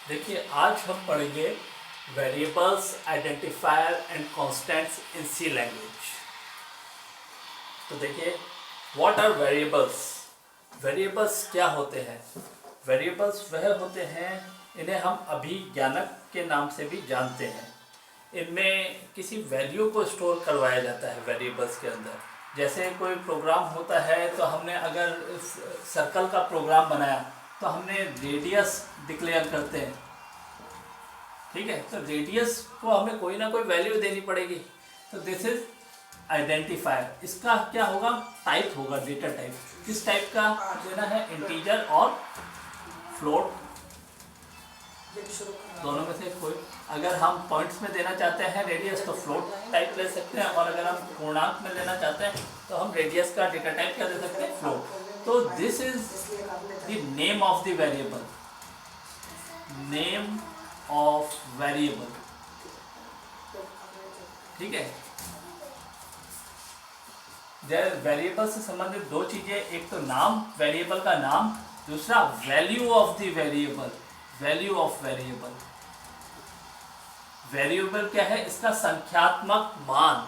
देखिए आज हम पढ़ेंगे variables, identifier and constants in C language. तो देखिए व्हाट आर वेरिएबल्स। वेरिएबल्स क्या होते हैं? वेरिएबल्स वह होते हैं, इन्हें हम अभिज्ञानक के नाम से भी जानते हैं। इनमें किसी वैल्यू को स्टोर करवाया जाता है वेरिएबल्स के अंदर। जैसे कोई प्रोग्राम होता है तो हमने अगर सर्कल का प्रोग्राम बनाया तो हमने रेडियस डिक्लेयर करते हैं, ठीक है। तो रेडियस को हमें कोई ना कोई वैल्यू देनी पड़ेगी। तो दिस इज आइडेंटिफायर। इसका क्या होगा? टाइप होगा, डेटा टाइप। किस टाइप का देना है? इंटीजर और फ्लोट, दोनों में से कोई। अगर हम पॉइंट्स में देना चाहते हैं रेडियस तो फ्लोट टाइप ले सकते हैं, और अगर हम पूर्णांक में लेना चाहते हैं तो हम रेडियस का डेटा टाइप क्या दे सकते हैं? फ्लोट। तो this is the name of the variable, name of variable, ठीक है। वेरिएबल से संबंधित दो चीजें, एक तो नाम, वेरिएबल का नाम, दूसरा value of the variable, value of variable. Variable क्या है? इसका संख्यात्मक मान।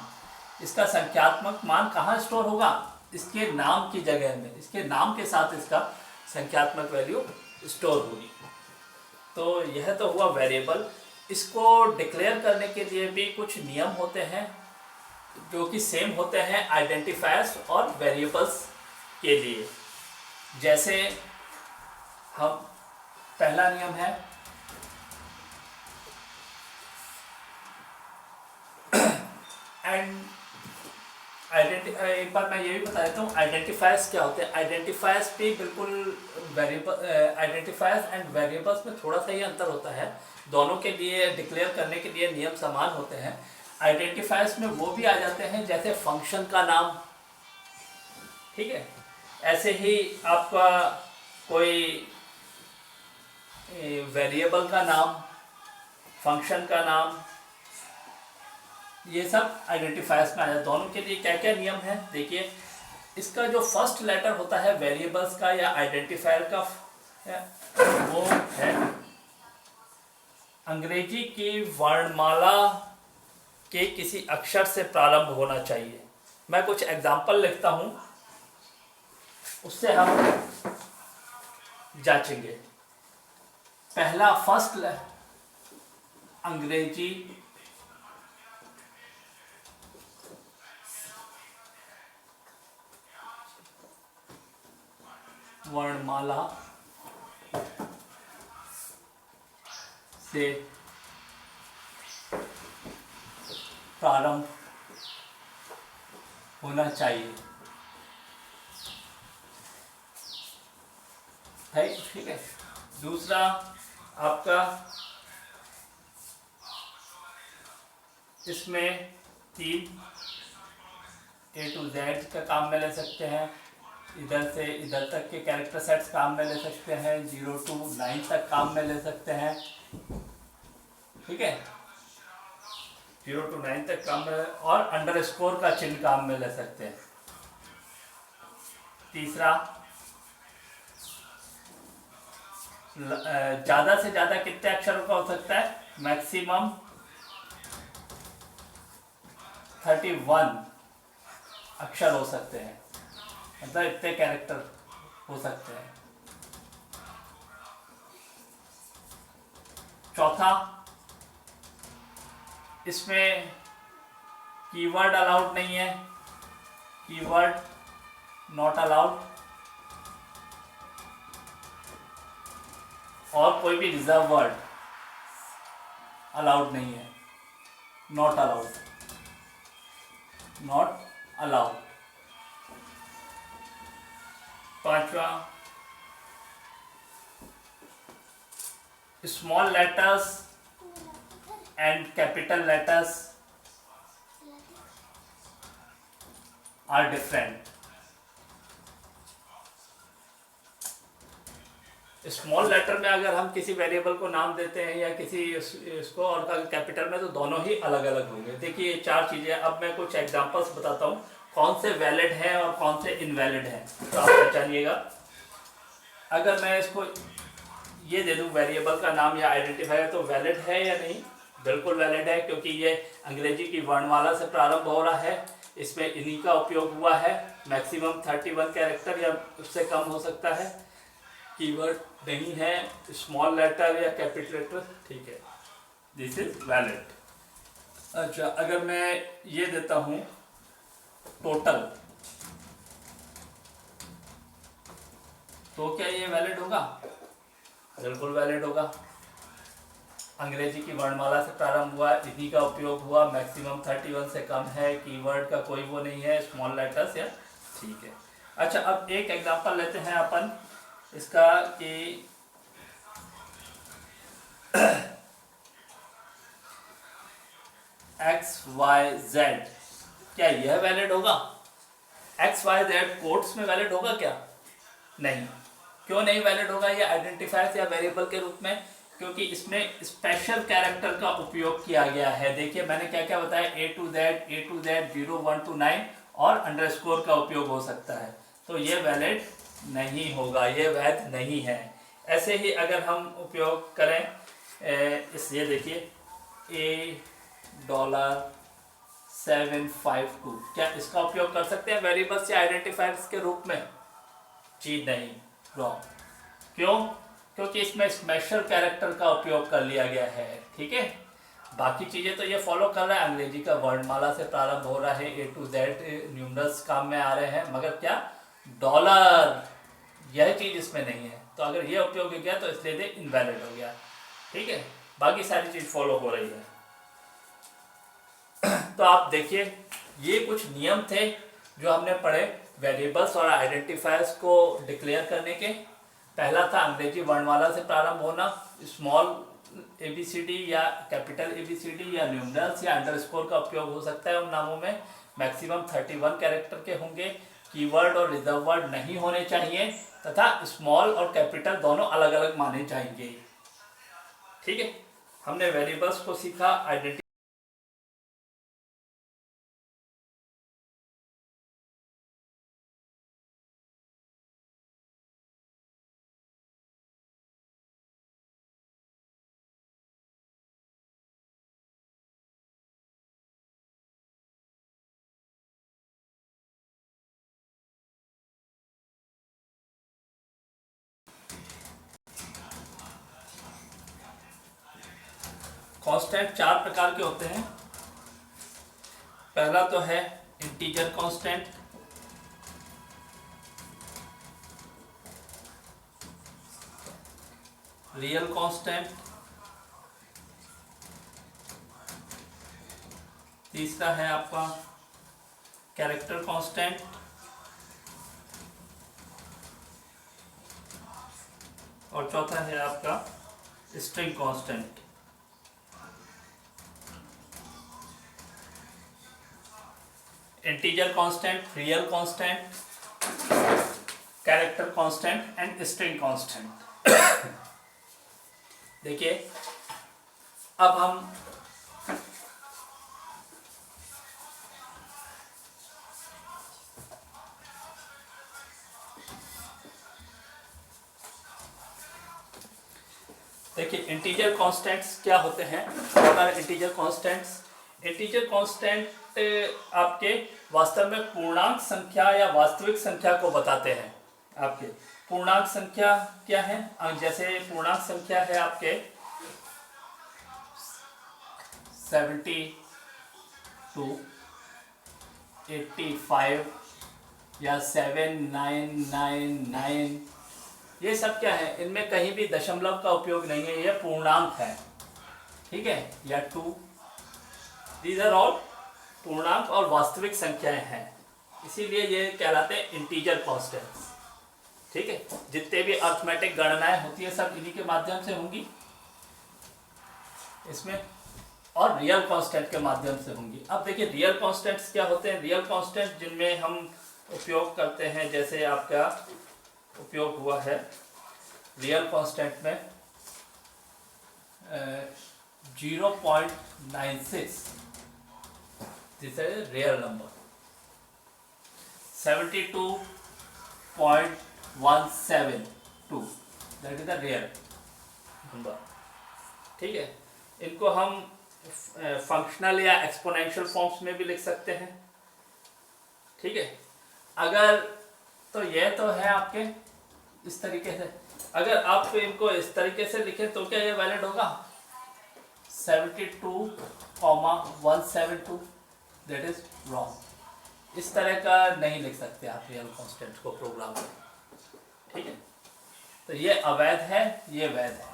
इसका संख्यात्मक मान कहाँ स्टोर होगा? इसके नाम की जगह में, इसके नाम के साथ इसका संख्यात्मक वैल्यू स्टोर होगी। तो यह तो हुआ वेरिएबल। इसको डिक्लेयर करने के लिए भी कुछ नियम होते हैं जो कि सेम होते हैं आइडेंटिफायर्स और वेरिएबल्स के लिए। जैसे हम पहला नियम है एंड एक बार मैं ये भी बता देता हूँ आइडेंटिफायर्स क्या होते हैं। आइडेंटिफायर्स भी बिल्कुल वेरिएबल, आइडेंटिफायर्स एंड वेरिएबल्स में थोड़ा सा ही अंतर होता है। दोनों के लिए डिक्लेयर करने के लिए नियम समान होते हैं। आइडेंटिफायर्स में वो भी आ जाते हैं जैसे फंक्शन का नाम, ठीक है। ऐसे ही आपका कोई वेरिएबल का नाम, फंक्शन का नाम, ये सब आइडेंटिफायर्स में आ जाता है। दोनों के लिए क्या क्या नियम है देखिए। इसका जो फर्स्ट लेटर होता है वेरिएबल्स का या आइडेंटिफायर का, वो है अंग्रेजी की वर्णमाला के किसी अक्षर से प्रारंभ होना चाहिए। मैं कुछ एग्जाम्पल लिखता हूं, उससे हम जांचेंगे। पहला फर्स्ट अंग्रेजी वर्णमाला से प्रारंभ होना चाहिए, ठीक है। दूसरा आपका, इसमें 3 A to Z का काम में ले सकते हैं। इधर से इधर तक के कैरेक्टर सेट्स काम में ले सकते हैं। 0 to 9 तक काम में ले सकते हैं, ठीक है। 0 to 9 तक काम में, और अंडरस्कोर का चिन्ह काम में ले सकते हैं। तीसरा, ज़्यादा से ज़्यादा कितने अक्षरों का हो सकता है? मैक्सिमम 31 अक्षर हो सकते हैं, मतलब इतने कैरेक्टर हो सकते हैं। चौथा, इसमें कीवर्ड अलाउड नहीं है, कीवर्ड नॉट अलाउड, और कोई भी रिजर्व वर्ड अलाउड नहीं है, नॉट अलाउड, नॉट अलाउड। पांचवा, small letters and capital letters are different. Small letter में अगर हम किसी वेरिएबल को नाम देते हैं या किसी इसको, और कैपिटल में, तो दोनों ही अलग अलग होंगे। देखिए ये 4 चीज़ें। अब मैं कुछ एग्जांपल्स बताता हूँ कौन से वैलिड हैं और कौन से इनवैलिड हैं, तो आप पहचानिएगा। अगर मैं इसको ये दे दूं वेरिएबल का नाम या आइडेंटिफायर, तो वैलिड है या नहीं? बिल्कुल वैलिड है, क्योंकि ये अंग्रेजी की वर्णमाला से प्रारंभ हो रहा है, इसमें इन्हीं का उपयोग हुआ है। मैक्सिमम 31 कैरेक्टर या उससे कम हो सकता है। कीवर्ड नहीं है स्मॉल लेटर या कैपिटल लेटर, ठीक है, दिस इज वैलिड। अच्छा, अगर मैं ये देता हूँ टोटल, तो क्या ये वैलिड होगा? बिल्कुल वैलिड होगा। अंग्रेजी की वर्णमाला से प्रारंभ हुआ, इन्हीं का उपयोग हुआ, मैक्सिमम 31 से कम है, कीवर्ड का कोई वो नहीं है, स्मॉल लेटर्स या, ठीक है। अच्छा, अब एक एग्जांपल लेते हैं अपन इसका कि XYZ, क्या यह वैलिड होगा? XYZ कोट्स में वैलिड होगा क्या? नहीं। क्यों नहीं वैलिड होगा? ये आइडेंटिफायर्स या वेरिएबल के रूप में, क्योंकि इसमें स्पेशल कैरेक्टर का उपयोग किया गया है। देखिए मैंने क्या क्या बताया, A to Z 0 1 to 9 और अंडरस्कोर का उपयोग हो सकता है, तो ये वैलिड नहीं होगा, ये वैध नहीं है। ऐसे ही अगर हम उपयोग करें इस, ये देखिए $752, क्या इसका उपयोग कर सकते हैं वेरिएबल्स या आइडेंटिफायर्स के रूप में? जी नहीं, रॉन्ग। क्यों? क्योंकि इसमें स्पेशल कैरेक्टर का उपयोग कर लिया गया है, ठीक है। बाकी चीजें तो ये फॉलो कर रहा है, अंग्रेजी का वर्णमाला से प्रारंभ हो रहा है, A to Z न्यूमरल्स काम में आ रहे हैं, मगर क्या डॉलर, यह चीज इसमें नहीं है। तो अगर ये उपयोग हो गया तो इसलिए ये इनवैलिड हो गया, ठीक है। बाकी सारी चीज फॉलो हो रही है। तो आप देखिए, ये कुछ नियम थे जो हमने पढ़े वेरिएबल्स और आइडेंटिफायर्स को डिक्लेयर करने के। पहला था अंग्रेजी वर्णमाला से प्रारंभ होना, स्मॉल ABCD या कैपिटल ABCD या न्यूमरल्स या अंडरस्कोर का उपयोग हो सकता है उन नामों में। मैक्सिमम 31 कैरेक्टर के होंगे, कीवर्ड और रिजर्व वर्ड नहीं होने चाहिए, तथा स्मॉल और कैपिटल दोनों अलग अलग माने जाएंगे, ठीक है। हमने वेरिएबल्स को सीखा, आइडेंटिटी कांस्टेंट 4 प्रकार के होते हैं। पहला तो है इंटीजर कांस्टेंट, रियल कांस्टेंट, तीसरा है आपका कैरेक्टर कांस्टेंट, और चौथा है आपका string constant. Integer constant, real constant, character constant and string constant. देखिए अब हम देखिए इंटीजर कांस्टेंट्स क्या होते हैं। इंटीजर कांस्टेंट्स, इंटीजर कांस्टेंट आपके वास्तव में पूर्णांक संख्या या वास्तविक संख्या को बताते हैं। आपके पूर्णांक संख्या क्या है, जैसे पूर्णांक संख्या है आपके 72, 85 या 7999, ये सब क्या है, इनमें कहीं भी दशमलव का उपयोग नहीं है, ये पूर्णांक है, ठीक है, या 2, दीज आर ऑल पूर्णांक और वास्तविक संख्याएं हैं, इसीलिए ये कहलाते हैं इंटीजर कांस्टेंट्स, ठीक है। जितने भी अर्थमेटिक गणनाएं होती है सब इन्हीं के माध्यम से होंगी इसमें, और रियल कांस्टेंट के माध्यम से होंगी। अब देखिए रियल कांस्टेंट्स क्या होते हैं। रियल कांस्टेंट जिनमें हम उपयोग करते हैं, जैसे आपका उपयोग हुआ है रियल कांस्टेंट में 0.96, this is real number. 72.17, 2, that is the real number. ठीक है, इनको हम फंक्शनल या एक्सपोनेंशियल फॉर्म्स में भी लिख सकते हैं। ठीक है, अगर तो ये तो है आपके इस तरीके से, अगर आप इनको इस तरीके से लिखें तो क्या ये वैलिड होगा? 72,172, दैट इज रॉन्ग। इस तरह का नहीं लिख सकते आप रियल कांस्टेंट को प्रोग्राम में। ठीक है, तो ये अवैध है, ये वैध है।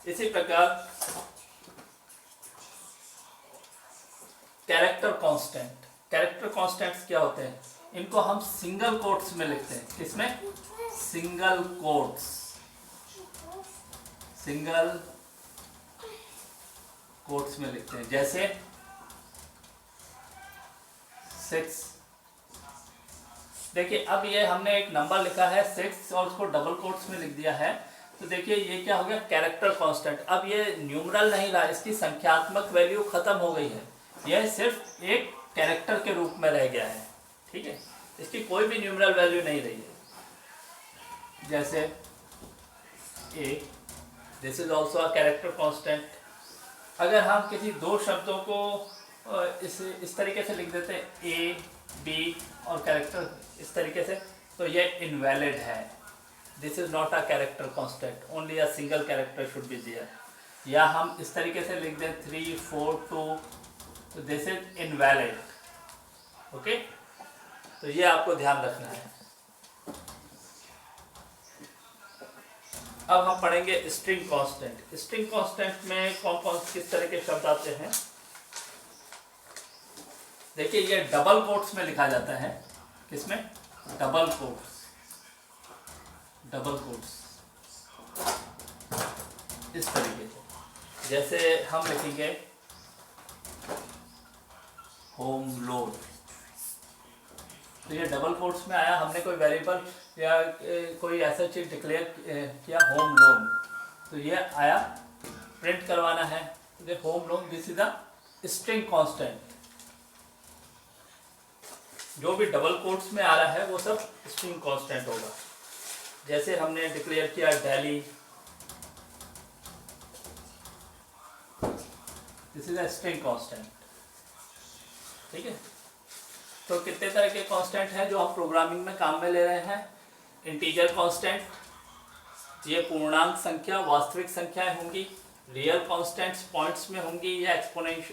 इसी प्रकार कैरेक्टर कांस्टेंट, कैरेक्टर कांस्टेंट्स क्या होते हैं? इनको हम सिंगल कोट्स में लिखते हैं। किसमें? सिंगल कोट्स, सिंगल कोट्स में लिखते हैं। जैसे 6, देखिए अब ये हमने एक नंबर लिखा है 6 और उसको डबल कोट्स में लिख दिया है, तो देखिए ये क्या हो गया? Character constant. अब ये न्यूमरल नहीं रहा, इसकी संख्यात्मक वैल्यू खत्म हो गई है, यह सिर्फ एक कैरेक्टर के रूप में रह गया है। ठीक है, इसकी कोई भी न्यूमरल वैल्यू नहीं रही है। जैसे A, this is also a character constant. अगर हम किसी दो शब्दों को इस तरीके से लिख देते हैं ए बी और कैरेक्टर इस तरीके से, तो ये इनवैलिड है। This is not a character constant, only a single character should be there. या हम इस तरीके से लिख दें 3 4 2, तो दिस इज इनवैलिड। ओके, तो ये आपको ध्यान रखना है। अब हम पढ़ेंगे स्ट्रिंग कांस्टेंट। स्ट्रिंग कांस्टेंट में कौन कौन किस तरह के शब्द आते हैं? देखिए ये डबल कोट्स में लिखा जाता है। किसमें? डबल कोट्स, डबल कोट्स इस तरीके से। जैसे हम लिखेंगे होम लोन, तो ये डबल कोट्स में आया। हमने कोई वेरिएबल या कोई ऐसा चीज डिक्लेयर किया होम लोन, तो ये आया प्रिंट करवाना है, तो home loan, this is a string constant. जो भी डबल कोट्स में आ रहा है वो सब स्ट्रिंग कांस्टेंट होगा। जैसे हमने डिक्लेयर किया daily, this is a string constant. ठीक है, तो कितने तरह के कांस्टेंट हैं जो हम प्रोग्रामिंग में काम में ले रहे हैं? इंटीजर कांस्टेंट, ये पूर्णांक संख्या वास्तविक संख्याएं होंगी। रियल कांस्टेंट्स पॉइंट्स में होंगी या एक्सपोनेंट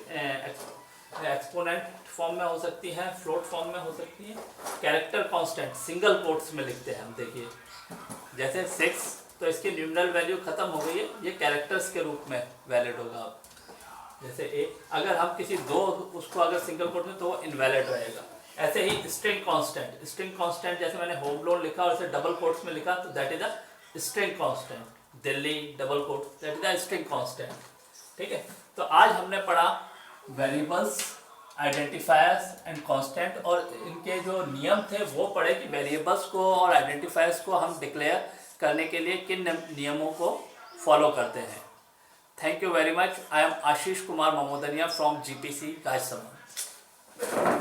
फॉर्म में हो सकती है, फ्लोट फॉर्म में हो सकती है। कैरेक्टर कांस्टेंट सिंगल कोट्स में लिखते हैं हम। देखिए जैसे 6, तो इसकी न्यूमरल वैल्यू खत्म हो गई है, ये कैरेक्टर्स के रूप में वैलिड होगा। अब जैसे ए, अगर हम किसी दो उसको अगर सिंगल कोट में, तो वो इनवैलिड रहेगा। ऐसे ही स्ट्रिंग कांस्टेंट, स्ट्रिंग कांस्टेंट जैसे मैंने होम लोन लिखा और इसे डबल कोट्स में लिखा, तो that is a string constant. Delhi double quote, that is a string constant. ठीक है, तो आज हमने पढ़ा वेरिएबल्स, आइडेंटिफायर्स एंड कांस्टेंट, और इनके जो नियम थे वो पढ़े कि वेरिएबल्स को और आइडेंटिफायर्स को हम डिक्लेयर करने के लिए किन नियमों को फॉलो करते हैं। Thank you very much. I am Ashish Kumar Mamodaniya from GPC Rajsamand.